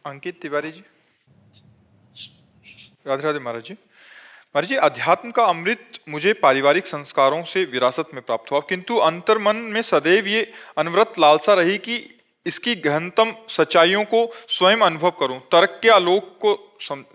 अंकित तिवारी जी। राधे राधे महाराज जी। महाराज जी, अध्यात्म का अमृत मुझे पारिवारिक संस्कारों से विरासत में प्राप्त हुआ, किंतु अंतर्मन में सदैव ये अनवरत लालसा रही कि इसकी गहनतम सच्चाइयों को स्वयं अनुभव करूं, तर्क के आलोक को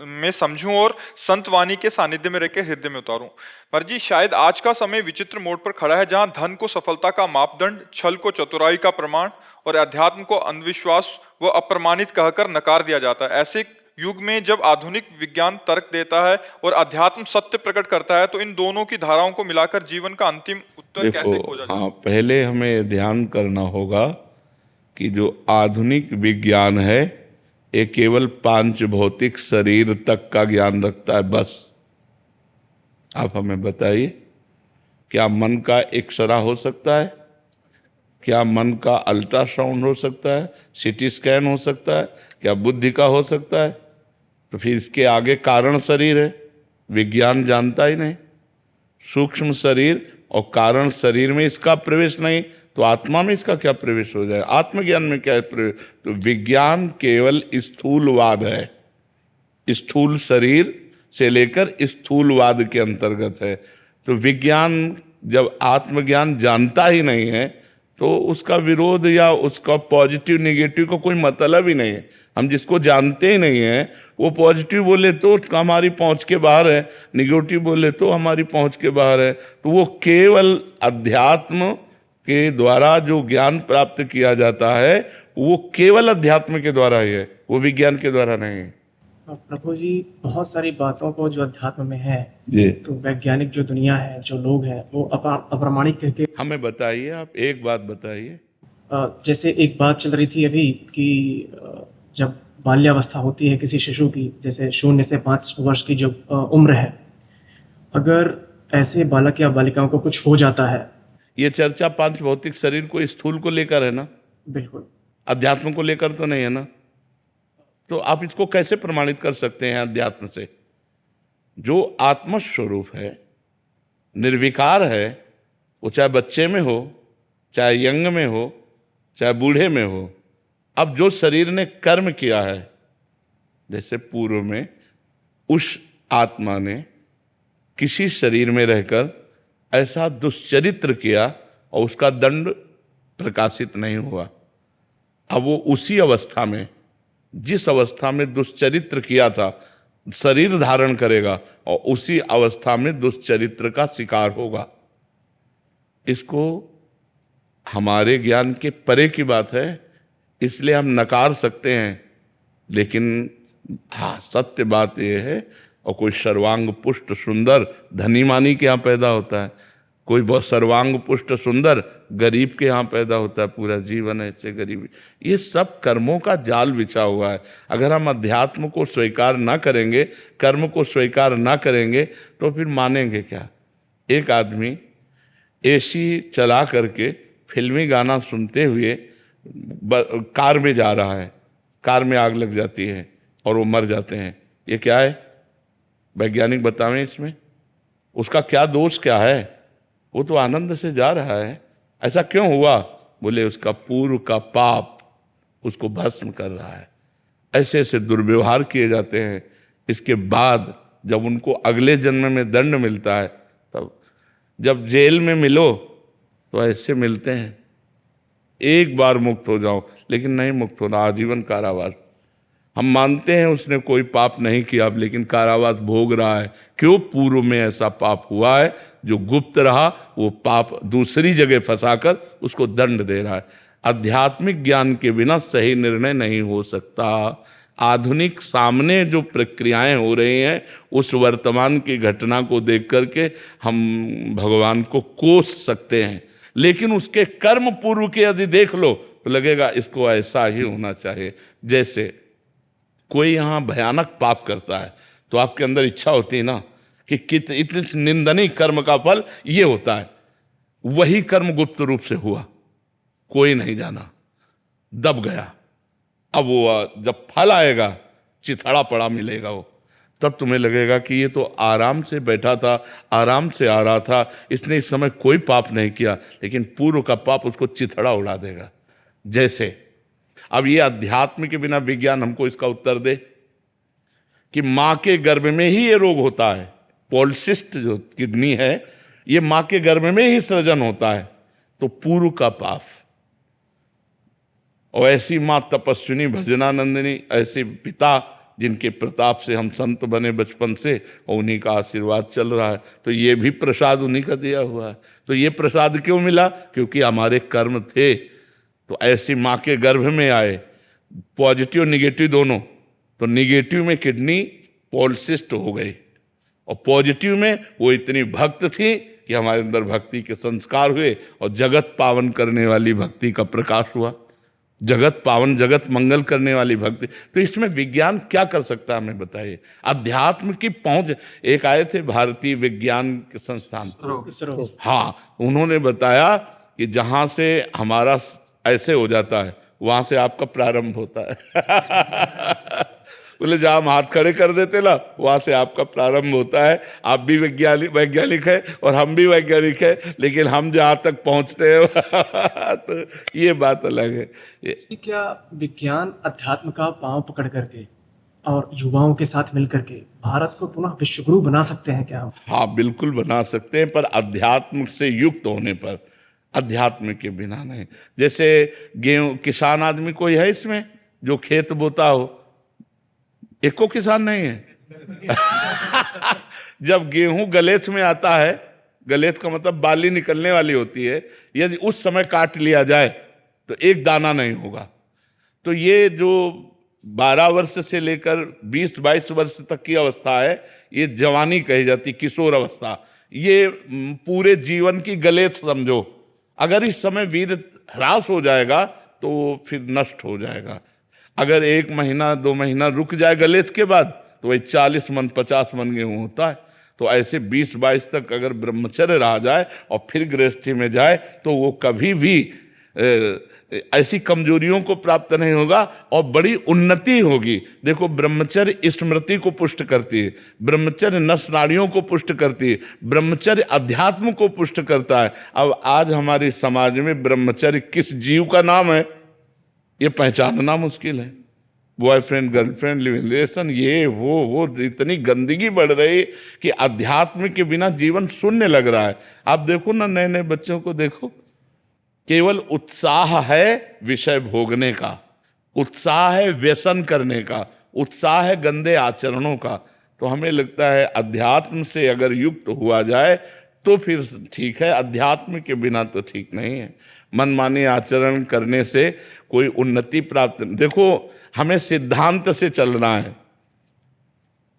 मैं समझूं और संत वाणी के सानिध्य में रहकर हृदय में उतारूं। महाराज जी, शायद आज का समय विचित्र मोड़ पर खड़ा है, जहां धन को सफलता का मापदंड, छल को चतुराई का प्रमाण और अध्यात्म को अंधविश्वास व अप्रमाणित कहकर नकार दिया जाता है। ऐसे युग में जब आधुनिक विज्ञान तर्क देता है और अध्यात्म सत्य प्रकट करता है, तो इन दोनों की धाराओं को मिलाकर जीवन का अंतिम उत्तर कैसे खोजा जाए? हाँ, पहले हमें ध्यान करना होगा कि जो आधुनिक विज्ञान है ये केवल पांच भौतिक शरीर तक का ज्ञान रखता है, बस। आप हमें बताइए, क्या मन का एक्सरा हो सकता है? क्या मन का अल्ट्रासाउंड हो सकता है? सीटी स्कैन हो सकता है? क्या बुद्धि का हो सकता है? तो फिर इसके आगे कारण शरीर है, विज्ञान जानता ही नहीं। सूक्ष्म शरीर और कारण शरीर में इसका प्रवेश नहीं, तो आत्मा में इसका क्या प्रवेश हो जाए? आत्मज्ञान में क्या प्रवेश? तो विज्ञान केवल स्थूलवाद है, स्थूल शरीर से लेकर स्थूलवाद के अंतर्गत है। तो विज्ञान जब आत्मज्ञान जानता ही नहीं है, तो उसका विरोध या उसका पॉजिटिव निगेटिव का कोई मतलब ही नहीं है। हम जिसको जानते ही नहीं है, वो पॉजिटिव बोले तो हमारी पहुंच के बाहर है, निगेटिव बोले तो हमारी पहुंच के बाहर है। तो वो केवल अध्यात्म के द्वारा जो ज्ञान प्राप्त किया जाता है, वो केवल अध्यात्म के द्वारा ही है, वो विज्ञान के द्वारा नहीं है। प्रभु जी, बहुत सारी बातों को जो अध्यात्म में है जी, तो वैज्ञानिक जो दुनिया है, जो लोग हैं, वो अप्रामाणिक कह के हमें बताइए, आप एक बात बताइए। जैसे एक बात चल रही थी अभी कि जब बाल्यावस्था होती है किसी शिशु की, जैसे 0 से 5 वर्ष की जो उम्र है, अगर ऐसे बालक या बालिकाओं को कुछ हो जाता है। ये चर्चा पांच भौतिक शरीर को, स्थूल को लेकर है ना, बिल्कुल। अध्यात्म को लेकर तो नहीं है ना। तो आप इसको कैसे प्रमाणित कर सकते हैं अध्यात्म से? जो आत्मस्वरूप है, निर्विकार है, वो चाहे बच्चे में हो, चाहे यंग में हो, चाहे बूढ़े में हो। अब जो शरीर ने कर्म किया है, जैसे पूर्व में उस आत्मा ने किसी शरीर में रहकर ऐसा दुश्चरित्र किया और उसका दंड प्रकाशित नहीं हुआ, अब वो उसी अवस्था में, जिस अवस्था में दुश्चरित्र किया था, शरीर धारण करेगा और उसी अवस्था में दुश्चरित्र का शिकार होगा। इसको हमारे ज्ञान के परे की बात है, इसलिए हम नकार सकते हैं। लेकिन हाँ, सत्य बात यह है, और कोई सर्वांग पुष्ट सुंदर धनी मानी के यहाँ पैदा होता है, कोई बहुत सर्वांग पुष्ट सुंदर गरीब के यहाँ पैदा होता है, पूरा जीवन ऐसे गरीबी। ये सब कर्मों का जाल बिछा हुआ है। अगर हम अध्यात्म को स्वीकार ना करेंगे, कर्म को स्वीकार ना करेंगे, तो फिर मानेंगे क्या? एक आदमी एसी चला करके फिल्मी गाना सुनते हुए कार में जा रहा है, कार में आग लग जाती है और वो मर जाते हैं। ये क्या है? वैज्ञानिक बतावें इसमें उसका क्या दोष क्या है? वो तो आनंद से जा रहा है। ऐसा क्यों हुआ? बोले उसका पूर्व का पाप उसको भस्म कर रहा है। ऐसे ऐसे दुर्व्यवहार किए जाते हैं। इसके बाद जब उनको अगले जन्म में दंड मिलता है, तब जब जेल में मिलो तो ऐसे मिलते हैं, एक बार मुक्त हो जाओ, लेकिन नहीं मुक्त होना, आजीवन कारावास। हम मानते हैं उसने कोई पाप नहीं किया, लेकिन कारावास भोग रहा है। क्यों? पूर्व में ऐसा पाप हुआ है, जो गुप्त रहा, वो पाप दूसरी जगह फंसाकर उसको दंड दे रहा है। आध्यात्मिक ज्ञान के बिना सही निर्णय नहीं हो सकता। आधुनिक सामने जो प्रक्रियाएं हो रही हैं, उस वर्तमान की घटना को देख करके हम भगवान को कोस सकते हैं, लेकिन उसके कर्म पूर्व के यदि देख लो तो लगेगा इसको ऐसा ही होना चाहिए। जैसे कोई यहाँ भयानक पाप करता है, तो आपके अंदर इच्छा होती है ना कि इतने निंदनीय कर्म का फल ये होता है। वही कर्म गुप्त रूप से हुआ, कोई नहीं जाना, दब गया। अब वो जब फल आएगा, चिथड़ा पड़ा मिलेगा वो, तब तुम्हें लगेगा कि ये तो आराम से बैठा था, आराम से आ रहा था, इसने इस समय कोई पाप नहीं किया, लेकिन पूर्व का पाप उसको चिथड़ा उड़ा देगा। जैसे अब ये अध्यात्म के बिना विज्ञान हमको इसका उत्तर दे कि माँ के गर्भ में ही ये रोग होता है। पॉलिसिस्ट जो किडनी है, ये माँ के गर्भ में ही सृजन होता है। तो पूर्व का पाप, और ऐसी माँ तपस्विनी भजनानंदिनी, ऐसे पिता जिनके प्रताप से हम संत बने बचपन से, और उन्हीं का आशीर्वाद चल रहा है। तो ये भी प्रसाद उन्हीं का दिया हुआ है। तो ये प्रसाद क्यों मिला? क्योंकि हमारे कर्म थे। तो ऐसी माँ के गर्भ में आए, पॉजिटिव निगेटिव दोनों। तो निगेटिव में किडनी पॉलिसिस्ट हो गई, और पॉजिटिव में वो इतनी भक्त थी कि हमारे अंदर भक्ति के संस्कार हुए, और जगत पावन करने वाली भक्ति का प्रकाश हुआ। जगत पावन, जगत मंगल करने वाली भक्ति। तो इसमें विज्ञान क्या कर सकता है, हमें बताइए। अध्यात्म की पहुंच, एक आए थे भारतीय विज्ञान के संस्थान, इसरो। हाँ, उन्होंने बताया कि जहां से हमारा ऐसे हो जाता है, वहां से आपका प्रारंभ होता है। बोले जहां हम हाथ खड़े कर देते ना, वहां से आपका प्रारंभ होता है। आप भी वैज्ञानिक है और हम भी वैज्ञानिक है, लेकिन हम जहां तक पहुंचते हैं तो ये बात अलग है। क्या विज्ञान अध्यात्म का पांव पकड़ करके और युवाओं के साथ मिल करके भारत को पुनः विश्वगुरु बना सकते हैं क्या हम? हाँ, बिल्कुल बना सकते हैं, पर अध्यात्म से युक्त होने पर, अध्यात्म के बिना नहीं। जैसे गेहूं, किसान आदमी कोई है इसमें जो खेत बोता हो? एको किसान नहीं है। जब गेहूं गलेथ में आता है, गलेथ का मतलब बाली निकलने वाली होती है, यदि उस समय काट लिया जाए तो एक दाना नहीं होगा। तो ये जो 12 वर्ष से लेकर 20-22 वर्ष तक की अवस्था है, ये जवानी कही जाती, किशोर अवस्था। ये पूरे जीवन की गलेथ समझो। अगर इस समय वीर ह्रास हो जाएगा तो फिर नष्ट हो जाएगा। अगर 1 महीना 2 महीना रुक जाए गलेथ के बाद, तो वही 40 मन 50 मन गेहूं होता है। तो ऐसे 20-22 तक अगर ब्रह्मचर्य रहा जाए और फिर गृहस्थी में जाए, तो वो कभी भी ऐसी कमजोरियों को प्राप्त नहीं होगा और बड़ी उन्नति होगी। देखो, ब्रह्मचर्य स्मृति को पुष्ट करती है, ब्रह्मचर्य नस नाड़ियों को पुष्ट करती है, ब्रह्मचर्य अध्यात्म को पुष्ट करता है। अब आज हमारे समाज में ब्रह्मचर्य किस जीव का नाम है, ये पहचानना मुश्किल है। बॉयफ्रेंड, गर्लफ्रेंड, लिविंग रिलेशन, ये वो इतनी गंदगी बढ़ रही है कि अध्यात्म के बिना जीवन शून्य लग रहा है। आप देखो ना, नए नए बच्चों को देखो, केवल उत्साह है विषय भोगने का, उत्साह है व्यसन करने का, उत्साह है गंदे आचरणों का। तो हमें लगता है अध्यात्म से अगर युक्त हुआ जाए तो फिर ठीक है, अध्यात्म के बिना तो ठीक नहीं है। मनमानी आचरण करने से कोई उन्नति प्राप्त नहीं। देखो, हमें सिद्धांत से चलना है।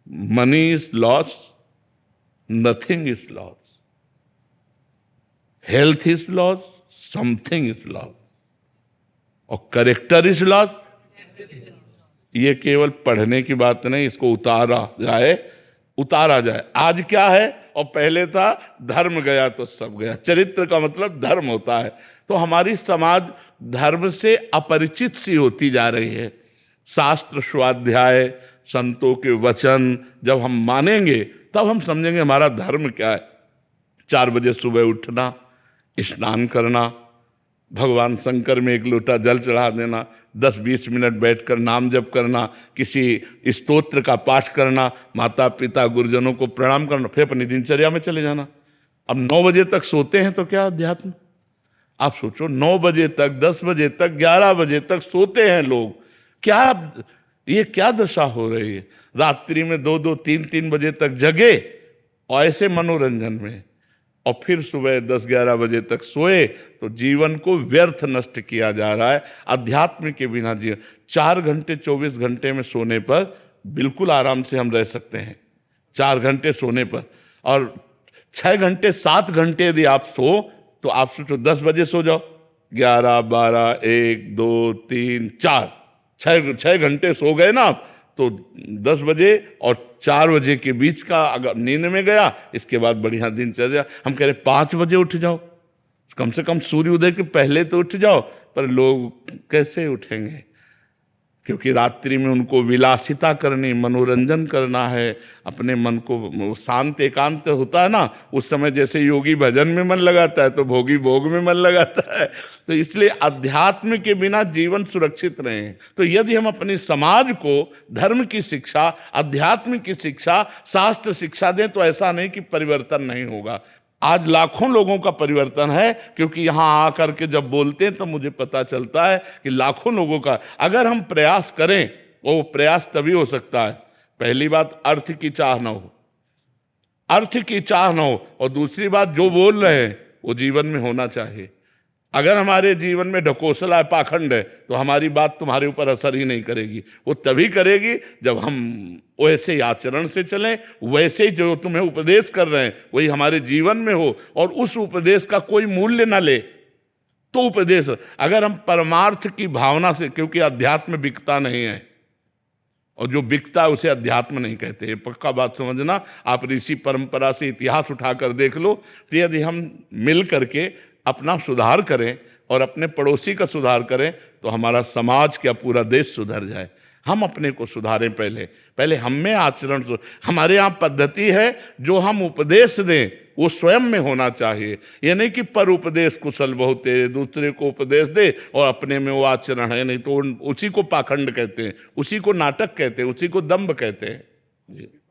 Money is loss, nothing is loss, health is loss, something is loss, और करेक्टर इज लॉस। ये केवल पढ़ने की बात नहीं, इसको उतारा जाए। आज क्या है और पहले था, धर्म गया तो सब गया। चरित्र का मतलब धर्म होता है। तो हमारी समाज धर्म से अपरिचित सी होती जा रही है। शास्त्र स्वाध्याय, संतों के वचन जब हम मानेंगे तब हम समझेंगे हमारा धर्म क्या है। 4 बजे सुबह उठना, स्नान करना, भगवान शंकर में 1 लोटा जल चढ़ा देना, 10-20 मिनट बैठकर नाम जप करना, किसी स्तोत्र का पाठ करना, माता पिता गुरुजनों को प्रणाम करना, फिर अपनी दिनचर्या में चले जाना। अब 9 बजे तक सोते हैं तो क्या अध्यात्म? आप सोचो, 9 बजे तक, 10 बजे तक, 11 बजे तक सोते हैं लोग। ये क्या दशा हो रही है? रात्रि में 2-2, 3-3 बजे तक जगे और ऐसे मनोरंजन में, और फिर सुबह 10-11 बजे तक सोए। तो जीवन को व्यर्थ नष्ट किया जा रहा है। अध्यात्म के बिना जीवन, 4 घंटे 24 घंटे में सोने पर बिल्कुल आराम से हम रह सकते हैं। 4 घंटे सोने पर, और 6 घंटे 7 घंटे यदि आप सो, तो आप सोचो 10 बजे सो जाओ, 11, 12, 1, 2, 3, 4, 6 घंटे सो गए ना आप, तो 10 बजे और 4 बजे के बीच का अगर नींद में गया, इसके बाद बढ़िया दिनचर्या। हम कह रहे 5 बजे उठ जाओ, कम से कम सूर्य उदय के पहले तो उठ जाओ, पर लोग कैसे उठेंगे? क्योंकि रात्रि में उनको विलासिता करनी, मनोरंजन करना है, अपने मन को शांत एकांत होता है ना, उस समय जैसे योगी भजन में मन लगाता है तो भोगी भोग में मन लगाता है। तो इसलिए अध्यात्म के बिना जीवन सुरक्षित रहे। तो यदि हम अपने समाज को धर्म की शिक्षा, अध्यात्म की शिक्षा, शास्त्र शिक्षा दें तो ऐसा नहीं कि परिवर्तन नहीं होगा। आज लाखों लोगों का परिवर्तन है, क्योंकि यहाँ आकर के जब बोलते हैं तो मुझे पता चलता है कि लाखों लोगों का, अगर हम प्रयास करें, वो प्रयास तभी हो सकता है, पहली बात अर्थ की चाह न हो, अर्थ की चाह न हो, और दूसरी बात जो बोल रहे हैं वो जीवन में होना चाहिए। अगर हमारे जीवन में ढकोसला है, पाखंड है, तो हमारी बात तुम्हारे ऊपर असर ही नहीं करेगी। वो तभी करेगी जब हम वैसे ही आचरण से चलें, वैसे ही जो तुम्हें उपदेश कर रहे हैं वही हमारे जीवन में हो, और उस उपदेश का कोई मूल्य ना ले तो उपदेश। अगर हम परमार्थ की भावना से, क्योंकि अध्यात्म बिकता नहीं है, और जो बिकता है उसे अध्यात्म नहीं कहते, ये पक्का बात समझना। आप ऋषि परंपरा से इतिहास उठाकर देख लो, तो यदि हम मिल करके अपना सुधार करें और अपने पड़ोसी का सुधार करें तो हमारा समाज, क्या पूरा देश सुधर जाए। हम अपने को सुधारें, पहले हम में आचरण। हमारे यहाँ पद्धति है, जो हम उपदेश दें वो स्वयं में होना चाहिए। ये नहीं कि पर उपदेश कुशल बहुते, दूसरे को उपदेश दे और अपने में वो आचरण है नहीं, तो उसी को पाखंड कहते हैं, उसी को नाटक कहते हैं, उसी को दंभ कहते हैं। जी।